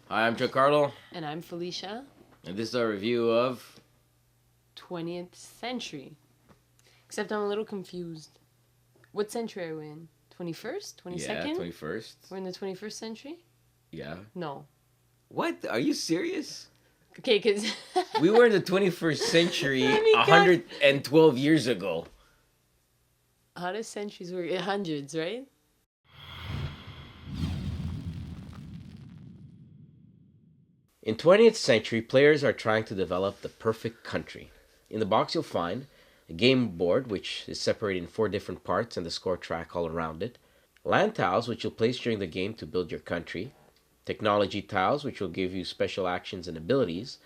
Hi, I'm Giancarlo, And I'm Felicia. and this is our review of 20th century. Except I'm a little confused. What century are we in? 21st? yeah, 22nd? 21st. We're in the 21st century? Yeah. No. What? Are you serious? Okay, because. We were in the 21st century Let me count. 112 years ago. How does centuries work? Hundreds, right? In 20th century, players are trying to develop the perfect country. In the box, you'll find a game board, which is separated in four different parts and the score track all around it. Land tiles, which you'll place during the game to build your country. Technology tiles, which will give you special actions and abilities.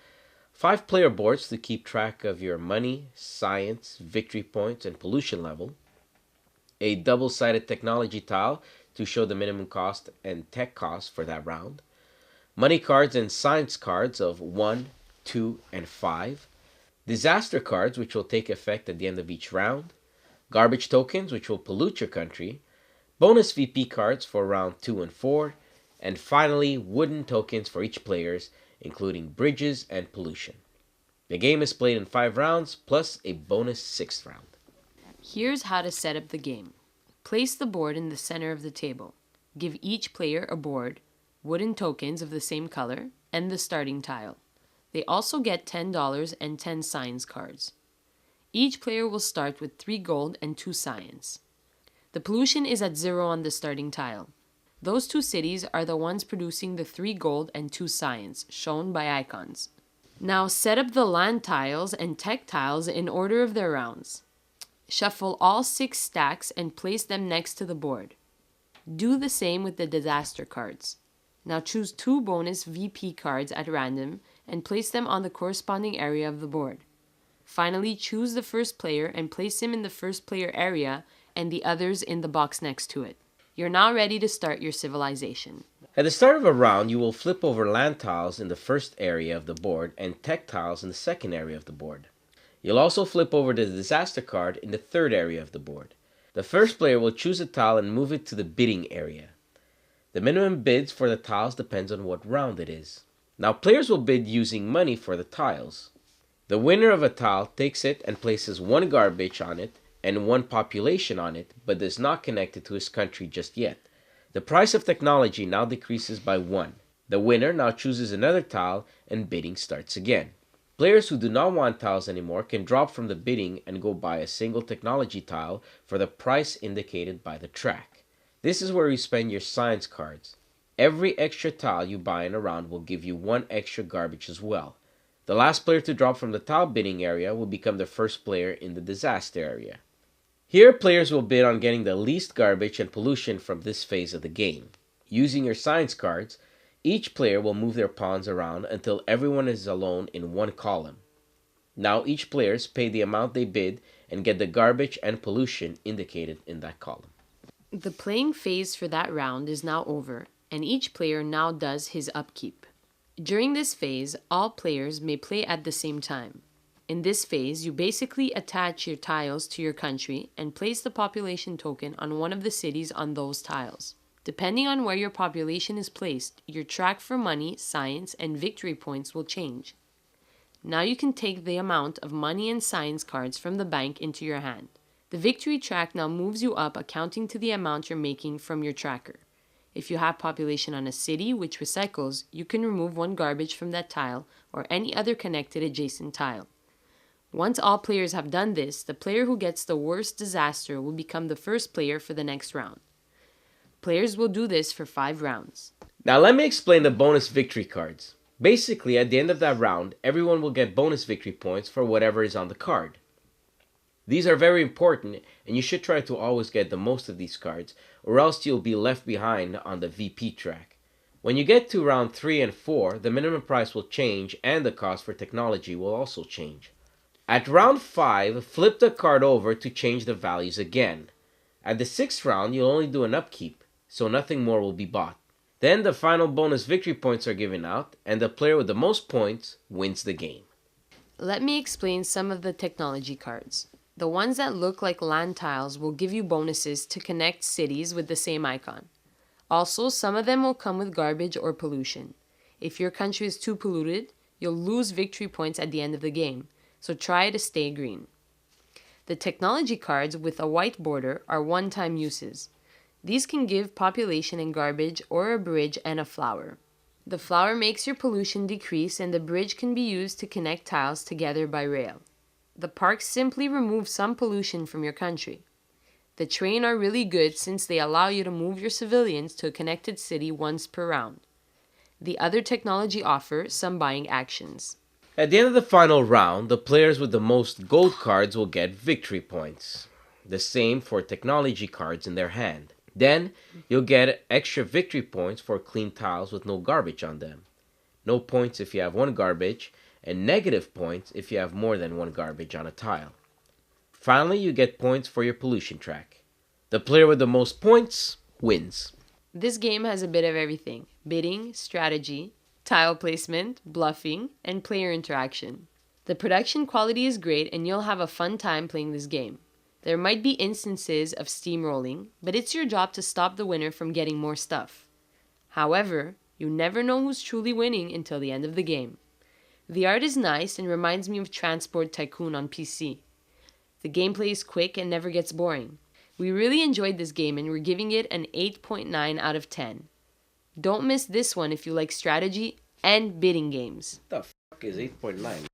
5 player boards to keep track of your money, science, victory points, and pollution level. A double sided technology tile to show the minimum cost and tech cost for that round. Money cards and science cards of 1, 2, and 5. Disaster cards, which will take effect at the end of each round. Garbage tokens, which will pollute your country. Bonus VP cards for round 2 and 4. And finally, wooden tokens for each players, including bridges and pollution. The game is played in 5 rounds plus a bonus 6th round. Here's how to set up the game. Place the board in the center of the table. Give each player a board, wooden tokens of the same color, and the starting tile. They also get $10 and 10 science cards. Each player will start with 3 gold and 2 science. The pollution is at 0 on the starting tile. Those 2 cities are the ones producing the 3 gold and 2 science, shown by icons. Now set up the land tiles and tech tiles in order of their rounds. Shuffle all 6 stacks and place them next to the board. Do the same with the disaster cards. Now choose 2 bonus VP cards at random and place them on the corresponding area of the board. Finally, choose the first player and place him in the first player area and the others in the box next to it. You're now ready to start your civilization. At the start of a round, you will flip over land tiles in the first area of the board and tech tiles in the second area of the board. You'll also flip over the disaster card in the third area of the board. The first player will choose a tile and move it to the bidding area. The minimum bids for the tiles depends on what round it is. Now players will bid using money for the tiles. The winner of a tile takes it and places 1 garbage on it and 1 population on it, but does not connect it to his country just yet. The price of technology now decreases by 1. The winner now chooses another tile and bidding starts again. Players who do not want tiles anymore can drop from the bidding and go buy a single technology tile for the price indicated by the track. This is where you spend your science cards. Every extra tile you buy in a round will give you 1 extra garbage as well. The last player to drop from the tile bidding area will become the first player in the disaster area. Here, players will bid on getting the least garbage and pollution from this phase of the game. Using your science cards, each player will move their pawns around until everyone is alone in 1 column. Now each player pay the amount they bid and get the garbage and pollution indicated in that column. The playing phase for that round is now over, and each player now does his upkeep. During this phase, all players may play at the same time. In this phase, you basically attach your tiles to your country and place the population token on one of the cities on those tiles. Depending on where your population is placed, your track for money, science, and victory points will change. Now you can take the amount of money and science cards from the bank into your hand. The victory track now moves you up accounting to the amount you're making from your tracker. If you have population on a city which recycles, you can remove 1 garbage from that tile or any other connected adjacent tile. Once all players have done this, the player who gets the worst disaster will become the first player for the next round. Players will do this for 5 rounds. Now let me explain the bonus victory cards. Basically, at the end of that round, everyone will get bonus victory points for whatever is on the card. These are very important, and you should try to always get the most of these cards, or else you'll be left behind on the VP track. When you get to round 3 and 4, the minimum price will change and the cost for technology will also change. At round 5, flip the card over to change the values again. At the 6th round, you'll only do an upkeep, so nothing more will be bought. Then the final bonus victory points are given out, and the player with the most points wins the game. Let me explain some of the technology cards. The ones that look like land tiles will give you bonuses to connect cities with the same icon. Also, some of them will come with garbage or pollution. If your country is too polluted, you'll lose victory points at the end of the game, so try to stay green. The technology cards with a white border are one-time uses. These can give population and garbage or a bridge and a flower. The flower makes your pollution decrease and the bridge can be used to connect tiles together by rail. The parks simply remove some pollution from your country. The train are really good since they allow you to move your civilians to a connected city once per round. The other technology offer some buying actions. At the end of the final round, the players with the most gold cards will get victory points. The same for technology cards in their hand. Then, you'll get extra victory points for clean tiles with no garbage on them. No points if you have one garbage, and negative points if you have more than one garbage on a tile. Finally, you get points for your pollution track. The player with the most points wins. This game has a bit of everything: bidding, strategy, tile placement, bluffing, and player interaction. The production quality is great and you'll have a fun time playing this game. There might be instances of steamrolling, but it's your job to stop the winner from getting more stuff. However, you never know who's truly winning until the end of the game. The art is nice and reminds me of Transport Tycoon on PC. The gameplay is quick and never gets boring. We really enjoyed this game and we're giving it an 8.9 out of 10. Don't miss this one if you like strategy and bidding games. What the fuck is 8.9?